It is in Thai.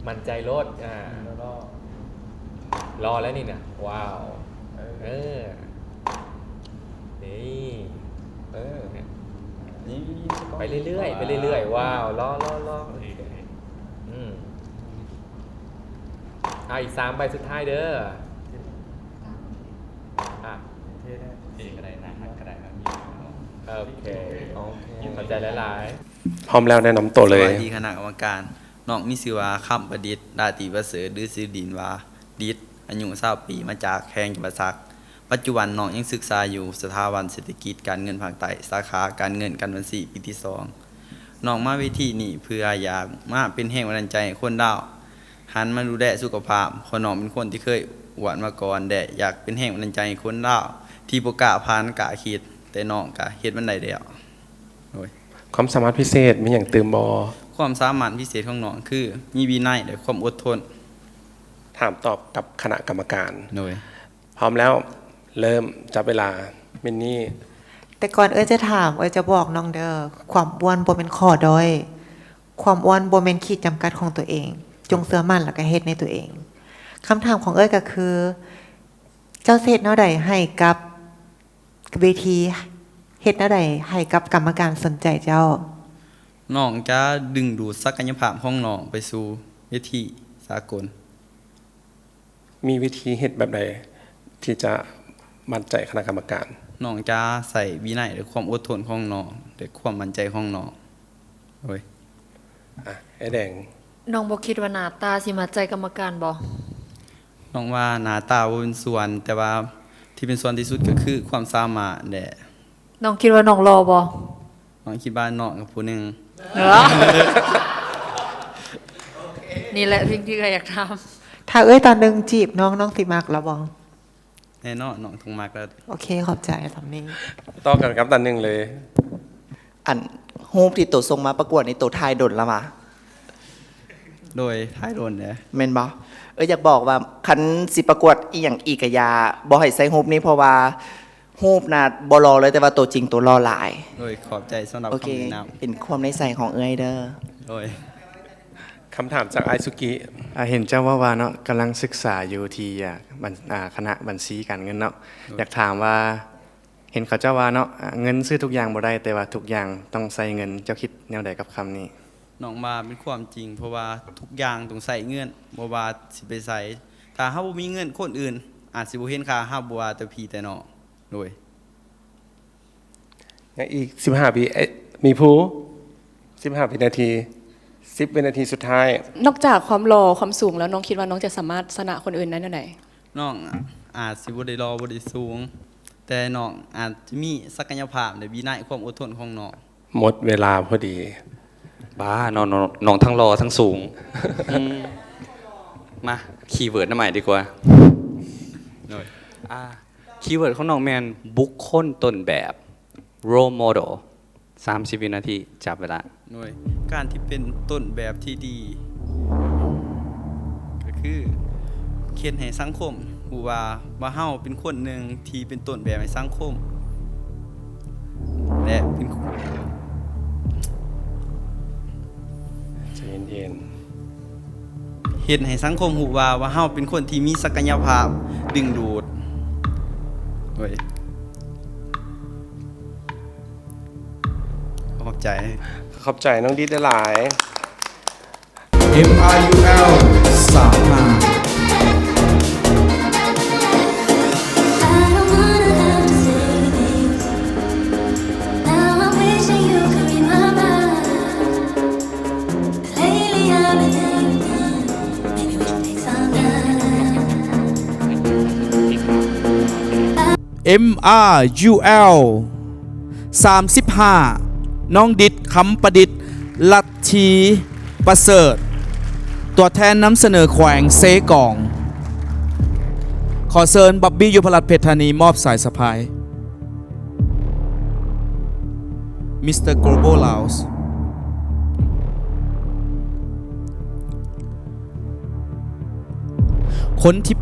มั่นใจรถรอแล้วนี่นะว้าวนี่ไปเรื่อยๆไปเรื่อยๆว้าวรออีก3 ใบสุดท้ายเด้อที่กระไดนะกระไดนะโอเคเข้าใจหลายพร้อมแล้วแนะนำตัวเลยสวัสดีคณะกรรมการน้องมิสิวาคำประดิษฐ์ราตรีประเสริฐหรือซื้อดินวาดิษฐ์อายุ20 ปีมาจากแข้งจังหวัดสักปัจจุบันน้องยังศึกษาอยู่สถาบันเศรษฐกิจการเงินภาคใต้สาขาการเงินการบัญชีปีที่2น้องมาเวทีนี่เพื่ออยากมาเป็นแห่งบันดาลใจให้คนดาวหันมาดูแลสุขภาพคนน้องเป็นคนที่เคยอ้วนมาก่อนแต่อยากเป็นแห่งบันดาลใจให้คนดาวที่บ่กล้าผ่านกล้าคิดแต่น้องก็เฮ็ดมันได้แล้วความสามารถพิเศษมีอย่างตื่มบอความสามารถพิเศษของน้องคือมีวินัยและความอดทนถามตอบกับคณะกรรมการพร้อมแล้วเริ่มจับเวลามินนี่แต่ก่อนจะถามจะบอกน้องเด้อความอ้วนบ่เป็นข้อด้อยความอ้วนบ่เป็นขีดจำกัดของตัวเองจงเชื่อมั่นแล้วก็เฮ็ดในตัวเองคำถามของก็คือเจ้าเฮ็ดแนวใดให้กับเวทีเฮ็ดแนวใดให้กับกรรมการสนใจเจ้าน้องจะดึงดูดศักยภาพของน้องไปสู่เวทีสากลมีวิธีเฮ็ดแบบใดที่จะมั่นใจคณะกรรมการน้องจะใส่วินัยและความอดทนของน้องและความมั่นใจของน้องไอ้แดงน้องบ่คิดว่าหน้าตาสิมาใจกรรมการบ่น้องว่าหน้าตาบ่เป็นส่วนแต่ว่าที่เป็นส่วนที่สุดก็คือความสามารถแหละน้องคิดว่าน้องรอบ่น้องคิดว่าน้องกับผู้นึงนี่แหละสิ่งที่อยากทำถ้าตอนนึงจีบน้องสิมักแล้วบ่แน่นอนน้องต้องมักแล้วโอเคขอบใจตอนนี้ต่อกันครับตอนนึงเลยอันรูปที่ตัวทรงมาประกวดในตัวทายดนละมาโดยท้ายโดนเนี่ยแม่นบ่อยากบอกว่าคันสิประกวดอีหยังอีกะยาบ่ให้ใส่รูปนี้เพราะว่ารูปน่ะบ่รอเลยแต่ว่าตัวจริงตัวรอหลายโดยขอบใจสำหรับคำแนะนำเป็นความในใจของเด้อโดยคำถามจากไอซุกิเห็นเจ้าว่าเนาะกำลังศึกษาอยู่ที่คณะบัญชีการเงินเนาะอยากถามว่าเห็นเขาเจ้าว่าเนาะเงินซื้อทุกอย่างบ่ได้แต่ว่าทุกอย่างต้องใส่เงินเจ้าคิดแนวใดกับคำนี้น้องมาเป็นความจริงเพราะว่าทุกอย่างต้องใส่เงินบ่ว่าสิไปใส่ถ้าเฮาบ่มีเงินคนอื่นอาจสิบ่เห็นค่าเฮาบ่ว่าแต่พี่แต่น้องโดยอีก15วิมีผู้15 วินาที10 วินาทีสุดท้ายนอกจากความหล่อความสูงแล้วน้องคิดว่าน้องจะสามารถชนะคนอื่นได้แนวไหนน้องอาจสิบ่ได้หล่อบ่ได้สูงแต่น้องอาจจะมีศักยภาพและวินัยความอดทนของน้องหมดเวลาพอดีบ้าน้องทั้งรอทั้งสูงมาคีย์เวิร์ดหน้าใหม่ดีกว่าคีย์เวิร์ดของน้องแมนบุคคลต้นแบบ role model 30 วินาทีจับเวลาหน่วยการที่เป็นต้นแบบที่ดีก็คือเขียนให้สังคมรู้ว่าเฮาเป็นคนหนึ่งที่เป็นต้นแบบให้สังคมและเป็นใจเย็นเฮ็ดให้สังคมรู้ว่าเฮาเป็นคนที่มีศักยภาพดึงดูดขอบใจน้องดิดหลาย MIUL สาวงามMRUL 35น้องดิษคำประดิษฐ์ลัทธีประเสริฐตัวแทนนำเสนอแขวงเซกองขอเชิญบับบี้ยุพรัตน์เพชรธานีมอบสายสะพายมิสเตอร์โกลบอลลาวส์คนที่